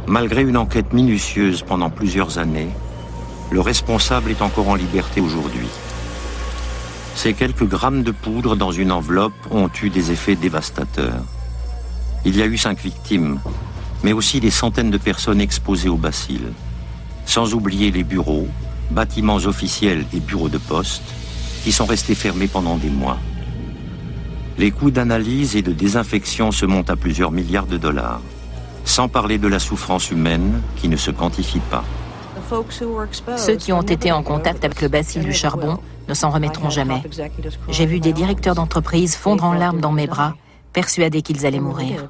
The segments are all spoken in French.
Malgré une enquête minutieuse pendant plusieurs années, le responsable est encore en liberté aujourd'hui. Ces quelques grammes de poudre dans une enveloppe ont eu des effets dévastateurs. Il y a eu 5 victimes, mais aussi des centaines de personnes exposées au bacille. Sans oublier les bureaux, bâtiments officiels et bureaux de poste, qui sont restés fermés pendant des mois. Les coûts d'analyse et de désinfection se montent à plusieurs milliards de dollars, sans parler de la souffrance humaine qui ne se quantifie pas. Ceux qui ont été en contact avec le bacille du charbon ne s'en remettront jamais. J'ai vu des directeurs d'entreprise fondre en larmes dans mes bras, persuadés qu'ils allaient mourir.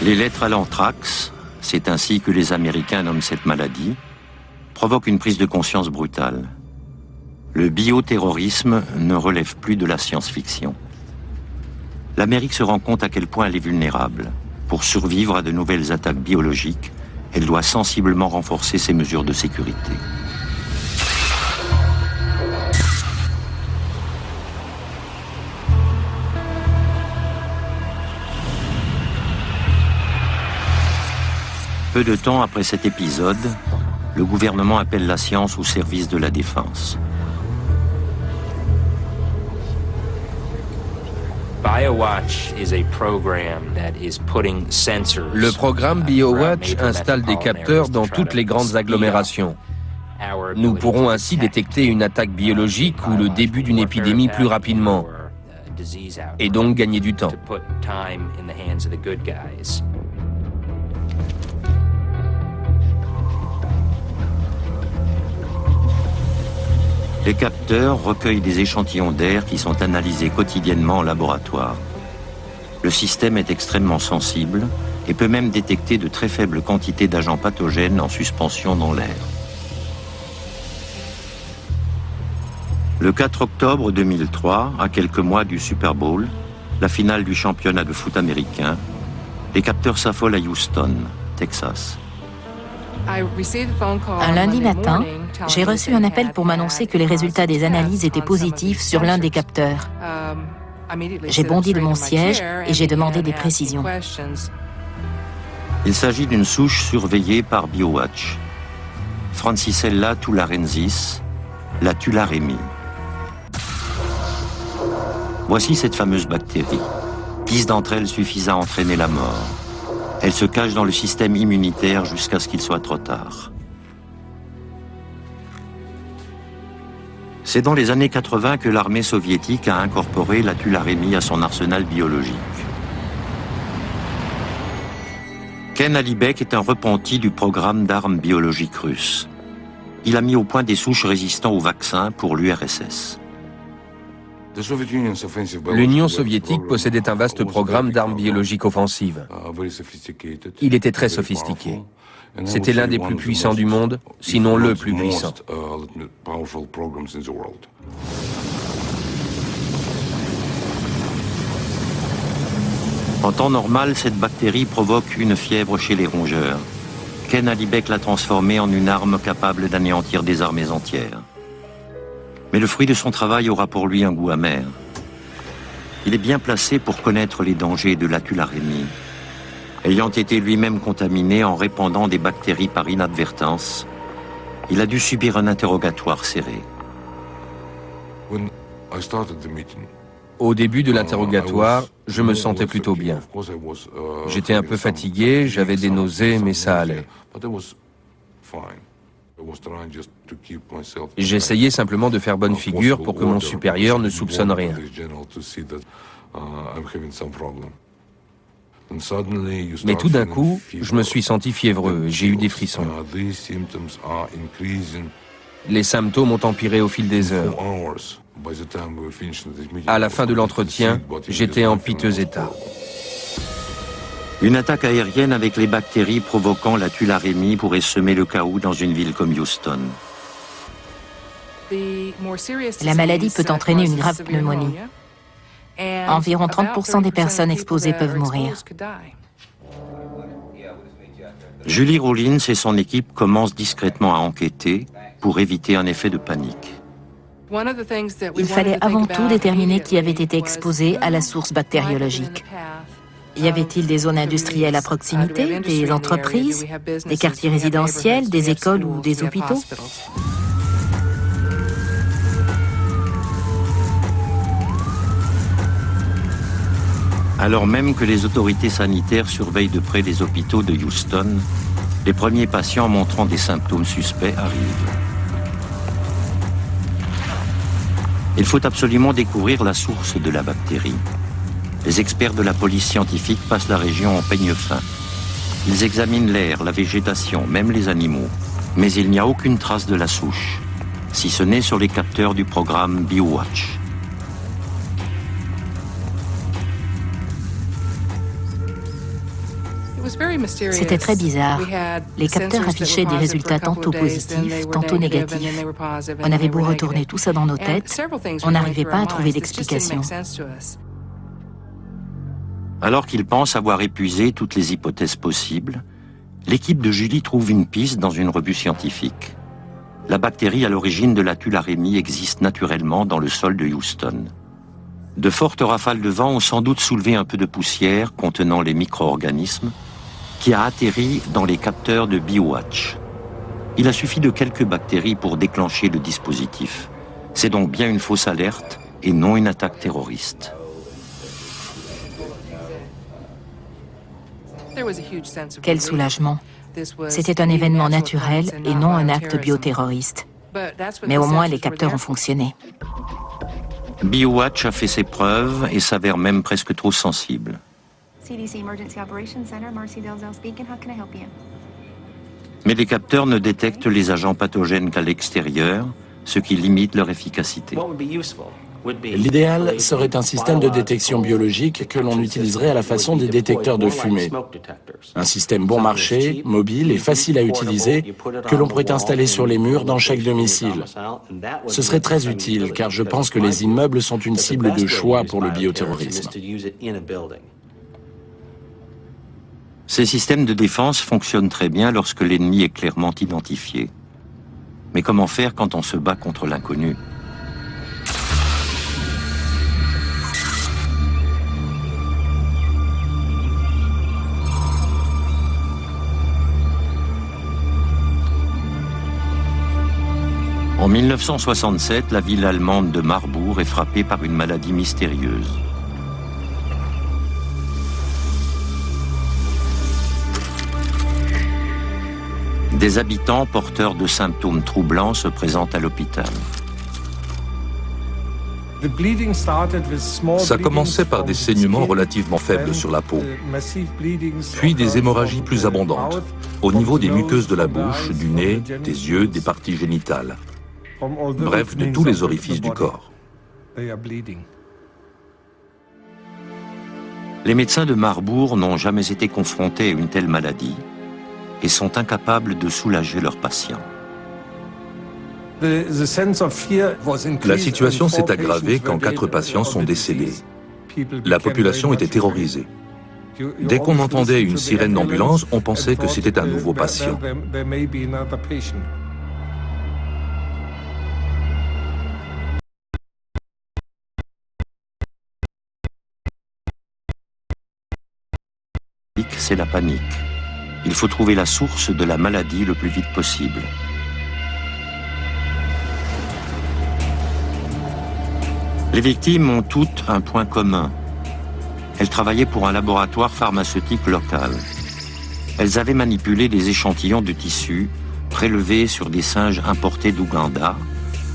Les lettres à l'anthrax, c'est ainsi que les Américains nomment cette maladie, provoquent une prise de conscience brutale. Le bioterrorisme ne relève plus de la science-fiction. L'Amérique se rend compte à quel point elle est vulnérable. Pour survivre à de nouvelles attaques biologiques, elle doit sensiblement renforcer ses mesures de sécurité. Peu de temps après cet épisode, le gouvernement appelle la science au service de la défense. Le programme BioWatch installe des capteurs dans toutes les grandes agglomérations. Nous pourrons ainsi détecter une attaque biologique ou le début d'une épidémie plus rapidement, et donc gagner du temps. Les capteurs recueillent des échantillons d'air qui sont analysés quotidiennement en laboratoire. Le système est extrêmement sensible et peut même détecter de très faibles quantités d'agents pathogènes en suspension dans l'air. Le 4 octobre 2003, à quelques mois du Super Bowl, la finale du championnat de foot américain, les capteurs s'affolent à Houston, Texas. Un lundi matin, j'ai reçu un appel pour m'annoncer que les résultats des analyses étaient positifs sur l'un des capteurs. J'ai bondi de mon siège et j'ai demandé des précisions. Il s'agit d'une souche surveillée par BioWatch. Francisella tularensis, la tularemie. Voici cette fameuse bactérie. 10 d'entre elles suffisent à entraîner la mort. Elle se cache dans le système immunitaire jusqu'à ce qu'il soit trop tard. C'est dans les années 80 que l'armée soviétique a incorporé la tularémie à son arsenal biologique. Ken Alibek est un repenti du programme d'armes biologiques russe. Il a mis au point des souches résistantes aux vaccins pour l'URSS. L'Union soviétique possédait un vaste programme d'armes biologiques offensives. Il était très sophistiqué. C'était l'un des plus puissants du monde, sinon le plus puissant. En temps normal, cette bactérie provoque une fièvre chez les rongeurs. Ken Alibek l'a transformée en une arme capable d'anéantir des armées entières. Mais le fruit de son travail aura pour lui un goût amer. Il est bien placé pour connaître les dangers de la tularémie. Ayant été lui-même contaminé en répandant des bactéries par inadvertance, il a dû subir un interrogatoire serré. Au début de l'interrogatoire, je me sentais plutôt bien. J'étais un peu fatigué, j'avais des nausées, mais ça allait. J'essayais simplement de faire bonne figure pour que mon supérieur ne soupçonne rien. Mais tout d'un coup, je me suis senti fiévreux et j'ai eu des frissons. Les symptômes ont empiré au fil des heures. À la fin de l'entretien, j'étais en piteux état. Une attaque aérienne avec les bactéries provoquant la tularémie pourrait semer le chaos dans une ville comme Houston. La maladie peut entraîner une grave pneumonie. Environ 30% des personnes exposées peuvent mourir. Julie Rollins et son équipe commencent discrètement à enquêter pour éviter un effet de panique. Il fallait avant tout déterminer qui avait été exposé à la source bactériologique. Y avait-il des zones industrielles à proximité, des entreprises, des quartiers résidentiels, des écoles ou des hôpitaux? Alors même que les autorités sanitaires surveillent de près les hôpitaux de Houston, les premiers patients montrant des symptômes suspects arrivent. Il faut absolument découvrir la source de la bactérie. Les experts de la police scientifique passent la région en peigne fin. Ils examinent l'air, la végétation, même les animaux. Mais il n'y a aucune trace de la souche, si ce n'est sur les capteurs du programme BioWatch. C'était très bizarre. Les capteurs affichaient des résultats tantôt positifs, tantôt négatifs. On avait beau retourner tout ça dans nos têtes, on n'arrivait pas à trouver d'explication. Alors qu'ils pensent avoir épuisé toutes les hypothèses possibles, l'équipe de Julie trouve une piste dans une revue scientifique. La bactérie à l'origine de la tularemie existe naturellement dans le sol de Houston. De fortes rafales de vent ont sans doute soulevé un peu de poussière contenant les micro-organismes qui a atterri dans les capteurs de BioWatch. Il a suffi de quelques bactéries pour déclencher le dispositif. C'est donc bien une fausse alerte et non une attaque terroriste. Quel soulagement. C'était un événement naturel et non un acte bioterroriste. Mais au moins les capteurs ont fonctionné. BioWatch a fait ses preuves et s'avère même presque trop sensible. Mais les capteurs ne détectent les agents pathogènes qu'à l'extérieur, ce qui limite leur efficacité. L'idéal serait un système de détection biologique que l'on utiliserait à la façon des détecteurs de fumée. Un système bon marché, mobile et facile à utiliser que l'on pourrait installer sur les murs dans chaque domicile. Ce serait très utile car je pense que les immeubles sont une cible de choix pour le bioterrorisme. Ces systèmes de défense fonctionnent très bien lorsque l'ennemi est clairement identifié. Mais comment faire quand on se bat contre l'inconnu ? En 1967, la ville allemande de Marbourg est frappée par une maladie mystérieuse. Des habitants porteurs de symptômes troublants se présentent à l'hôpital. Ça commençait par des saignements relativement faibles sur la peau, puis des hémorragies plus abondantes, au niveau des muqueuses de la bouche, du nez, des yeux, des parties génitales. Bref, de tous les orifices du corps. Les médecins de Marbourg n'ont jamais été confrontés à une telle maladie et sont incapables de soulager leurs patients. La situation s'est aggravée quand 4 patients sont décédés. La population était terrorisée. Dès qu'on entendait une sirène d'ambulance, on pensait que c'était un nouveau patient. C'est la panique. Il faut trouver la source de la maladie le plus vite possible. Les victimes ont toutes un point commun. Elles travaillaient pour un laboratoire pharmaceutique local. Elles avaient manipulé des échantillons de tissus prélevés sur des singes importés d'Ouganda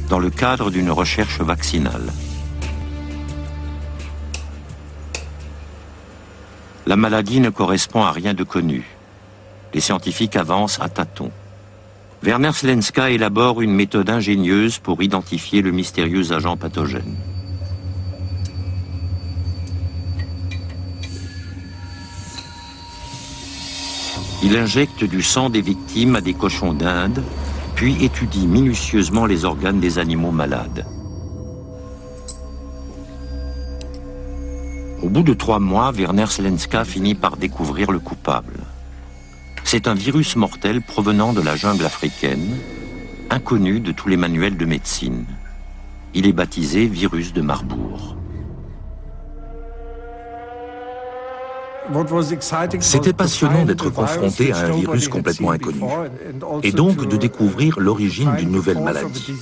dans le cadre d'une recherche vaccinale. La maladie ne correspond à rien de connu. Les scientifiques avancent à tâtons. Werner Slenska élabore une méthode ingénieuse pour identifier le mystérieux agent pathogène. Il injecte du sang des victimes à des cochons d'Inde, puis étudie minutieusement les organes des animaux malades. Au bout de 3 mois, Werner Slenska finit par découvrir le coupable. C'est un virus mortel provenant de la jungle africaine, inconnu de tous les manuels de médecine. Il est baptisé virus de Marbourg. C'était passionnant d'être confronté à un virus complètement inconnu, et donc de découvrir l'origine d'une nouvelle maladie.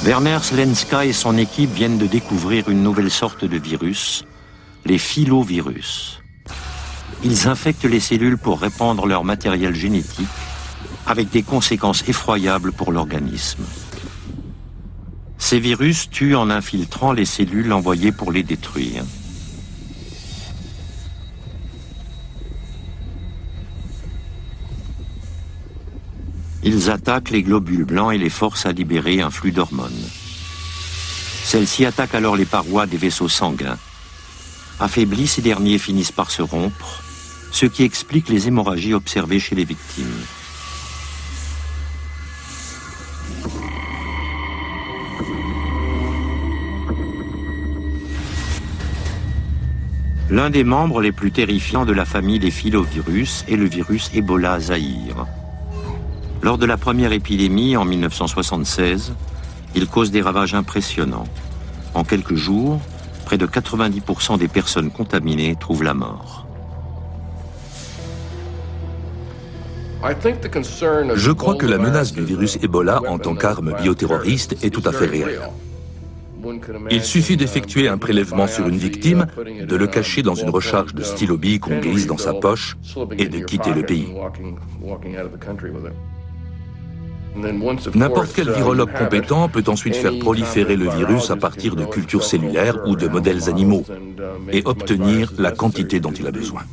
Werner Slenska et son équipe viennent de découvrir une nouvelle sorte de virus, les filovirus. Ils infectent les cellules pour répandre leur matériel génétique, avec des conséquences effroyables pour l'organisme. Ces virus tuent en infiltrant les cellules envoyées pour les détruire. Ils attaquent les globules blancs et les forcent à libérer un flux d'hormones. Celles-ci attaquent alors les parois des vaisseaux sanguins. Affaiblis, ces derniers finissent par se rompre, ce qui explique les hémorragies observées chez les victimes. L'un des membres les plus terrifiants de la famille des filovirus est le virus Ebola Zaïre. Lors de la première épidémie, en 1976, il cause des ravages impressionnants. En quelques jours, près de 90% des personnes contaminées trouvent la mort. Je crois que la menace du virus Ebola en tant qu'arme bioterroriste est tout à fait réelle. Il suffit d'effectuer un prélèvement sur une victime, de le cacher dans une recharge de stylo bille qu'on glisse dans sa poche et de quitter le pays. N'importe quel virologue compétent peut ensuite faire proliférer le virus à partir de cultures cellulaires ou de modèles animaux et obtenir la quantité dont il a besoin.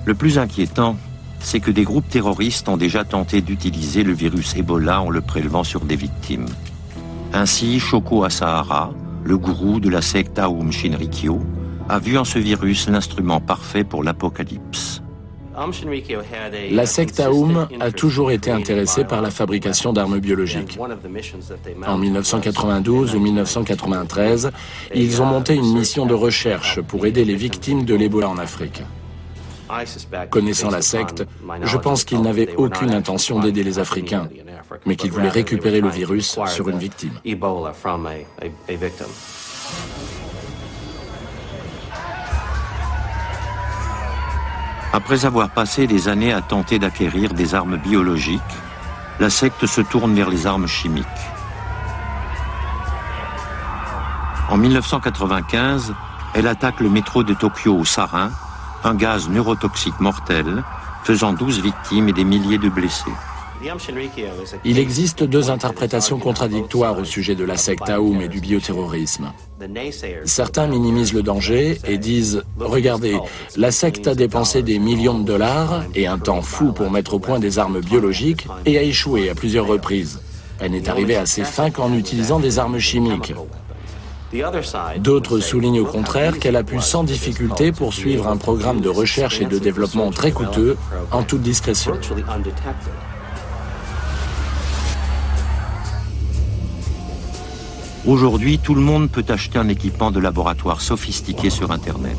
Le plus inquiétant, c'est que des groupes terroristes ont déjà tenté d'utiliser le virus Ebola en le prélevant sur des victimes. Ainsi, Shoko Asahara, le gourou de la secte Aum Shinrikyo, a vu en ce virus l'instrument parfait pour l'apocalypse. La secte Aum a toujours été intéressée par la fabrication d'armes biologiques. En 1992 ou 1993, ils ont monté une mission de recherche pour aider les victimes de l'Ebola en Afrique. Connaissant la secte, je pense qu'ils n'avaient aucune intention d'aider les Africains, mais qu'ils voulaient récupérer le virus sur une victime. Après avoir passé des années à tenter d'acquérir des armes biologiques, la secte se tourne vers les armes chimiques. En 1995, elle attaque le métro de Tokyo au sarin, un gaz neurotoxique mortel, faisant 12 victimes et des milliers de blessés. Il existe deux interprétations contradictoires au sujet de la secte Aum et du bioterrorisme. Certains minimisent le danger et disent « Regardez, la secte a dépensé des millions de dollars et un temps fou pour mettre au point des armes biologiques et a échoué à plusieurs reprises. Elle n'est arrivée à ses fins qu'en utilisant des armes chimiques. » D'autres soulignent au contraire qu'elle a pu sans difficulté poursuivre un programme de recherche et de développement très coûteux en toute discrétion. Aujourd'hui, tout le monde peut acheter un équipement de laboratoire sophistiqué sur Internet.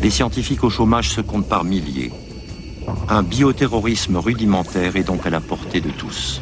Les scientifiques au chômage se comptent par milliers. Un bioterrorisme rudimentaire est donc à la portée de tous.